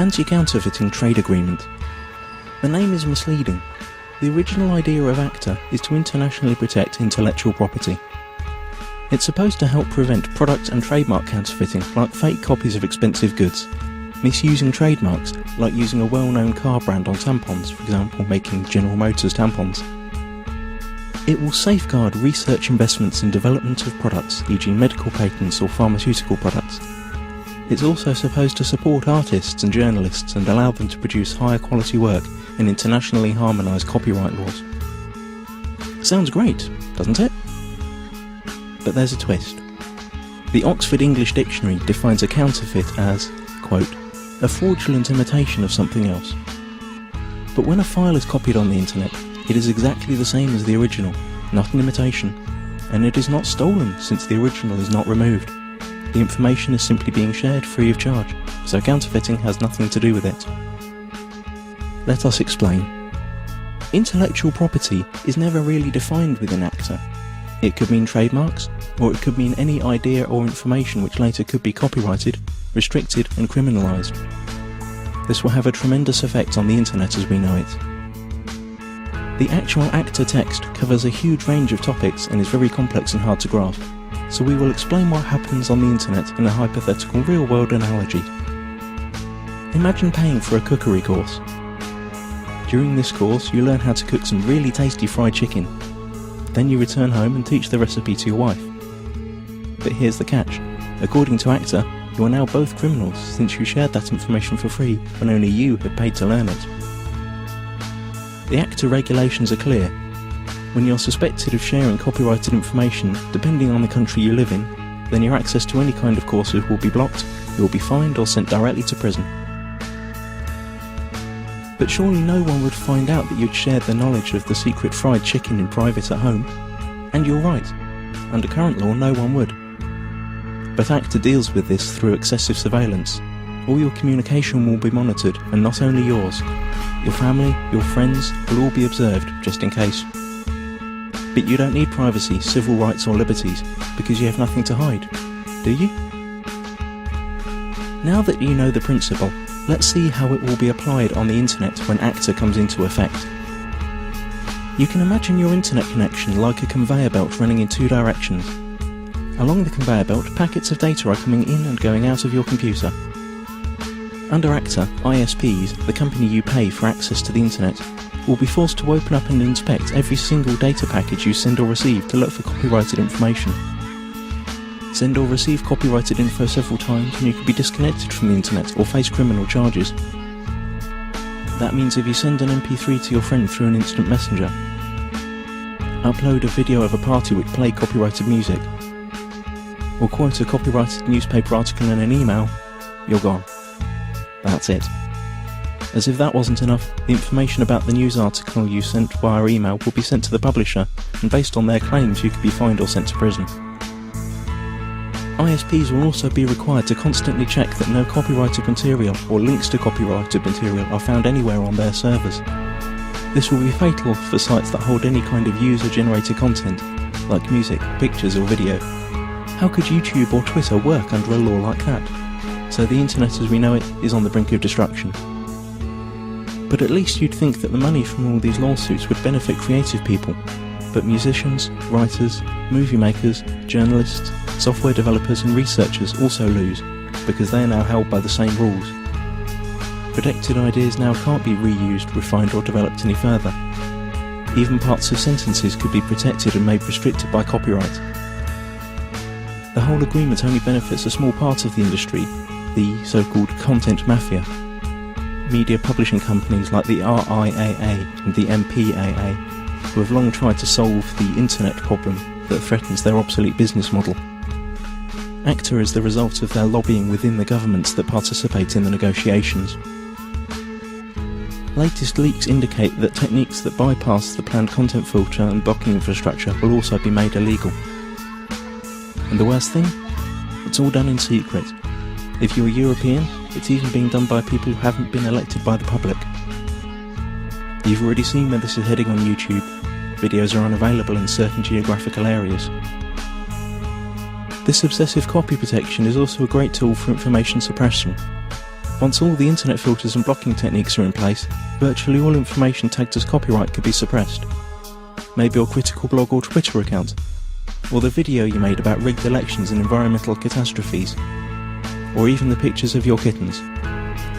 Anti-counterfeiting trade agreement. The name is misleading. The original idea of Acta is to internationally protect intellectual property. It's supposed to help prevent product and trademark counterfeiting, like fake copies of expensive goods, misusing trademarks, like using a well-known car brand on tampons, for example making General Motors tampons. It will safeguard research investments in development of products, e.g. medical patents or pharmaceutical products. It's also supposed to support artists and journalists and allow them to produce higher quality work in internationally harmonised copyright laws. Sounds great, doesn't it? But there's a twist. The Oxford English Dictionary defines a counterfeit as, quote, a fraudulent imitation of something else. But when a file is copied on the internet, it is exactly the same as the original, not an imitation, and it is not stolen since the original is not removed. The information is simply being shared free of charge, so counterfeiting has nothing to do with it. Let us explain. Intellectual property is never really defined within Acta. It could mean trademarks, or it could mean any idea or information which later could be copyrighted, restricted and criminalised. This will have a tremendous effect on the internet as we know it. The actual Acta text covers a huge range of topics and is very complex and hard to grasp, so we will explain what happens on the internet in a hypothetical real-world analogy. Imagine paying for a cookery course. During this course you learn how to cook some really tasty fried chicken. Then you return home and teach the recipe to your wife. But here's the catch. According to Acta, you are now both criminals since you shared that information for free when only you had paid to learn it. The Acta regulations are clear. When you're suspected of sharing copyrighted information, depending on the country you live in, then your access to any kind of courses will be blocked, you will be fined or sent directly to prison. But surely no one would find out that you'd shared the knowledge of the secret fried chicken in private at home. And you're right. Under current law, no one would. But Acta deals with this through excessive surveillance. All your communication will be monitored, and not only yours. Your family, your friends will all be observed, just in case. But you don't need privacy, civil rights or liberties, because you have nothing to hide, do you? Now that you know the principle, let's see how it will be applied on the internet when Acta comes into effect. You can imagine your internet connection like a conveyor belt running in two directions. Along the conveyor belt, packets of data are coming in and going out of your computer. Under Acta, ISPs, the company you pay for access to the internet, will be forced to open up and inspect every single data package you send or receive to look for copyrighted information. Send or receive copyrighted info several times and you could be disconnected from the internet or face criminal charges. That means if you send an MP3 to your friend through an instant messenger, upload a video of a party which played copyrighted music, or quote a copyrighted newspaper article in an email, you're gone. That's it. As if that wasn't enough, the information about the news article you sent via email will be sent to the publisher, and based on their claims you could be fined or sent to prison. ISPs will also be required to constantly check that no copyrighted material or links to copyrighted material are found anywhere on their servers. This will be fatal for sites that hold any kind of user-generated content, like music, pictures or video. How could YouTube or Twitter work under a law like that? So the internet as we know it is on the brink of destruction. But at least you'd think that the money from all these lawsuits would benefit creative people. But musicians, writers, movie makers, journalists, software developers and researchers also lose, because they are now held by the same rules. Protected ideas now can't be reused, refined or developed any further. Even parts of sentences could be protected and made restricted by copyright. The whole agreement only benefits a small part of the industry, the so-called content mafia. Media publishing companies like the RIAA and the MPAA, who have long tried to solve the internet problem that threatens their obsolete business model. Acta is the result of their lobbying within the governments that participate in the negotiations. Latest leaks indicate that techniques that bypass the planned content filter and blocking infrastructure will also be made illegal. And the worst thing? It's all done in secret. If you're European, it's even being done by people who haven't been elected by the public. You've already seen where this is heading on YouTube. Videos are unavailable in certain geographical areas. This obsessive copy protection is also a great tool for information suppression. Once all the internet filters and blocking techniques are in place, virtually all information tagged as copyright could be suppressed. Maybe your critical blog or Twitter account, or the video you made about rigged elections and environmental catastrophes, or even the pictures of your kittens.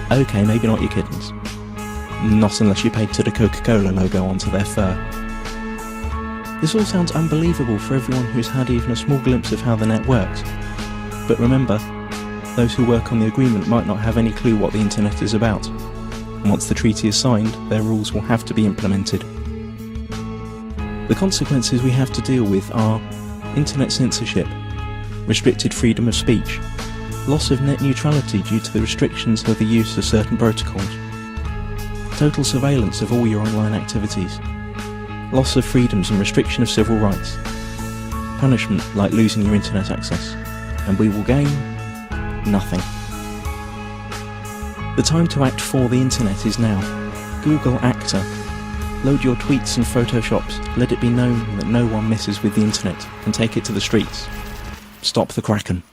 Okay, maybe not your kittens. Not unless you painted a Coca-Cola logo onto their fur. This all sounds unbelievable for everyone who's had even a small glimpse of how the net works. But remember, those who work on the agreement might not have any clue what the internet is about. And once the treaty is signed, their rules will have to be implemented. The consequences we have to deal with are internet censorship, restricted freedom of speech, loss of net neutrality due to the restrictions of the use of certain protocols, total surveillance of all your online activities, loss of freedoms and restriction of civil rights, punishment like losing your internet access, and we will gain nothing. The time to act for the internet is now. Google Acta. Load your tweets and photoshops, let it be known that no one messes with the internet, and take it to the streets. Stop the Kraken.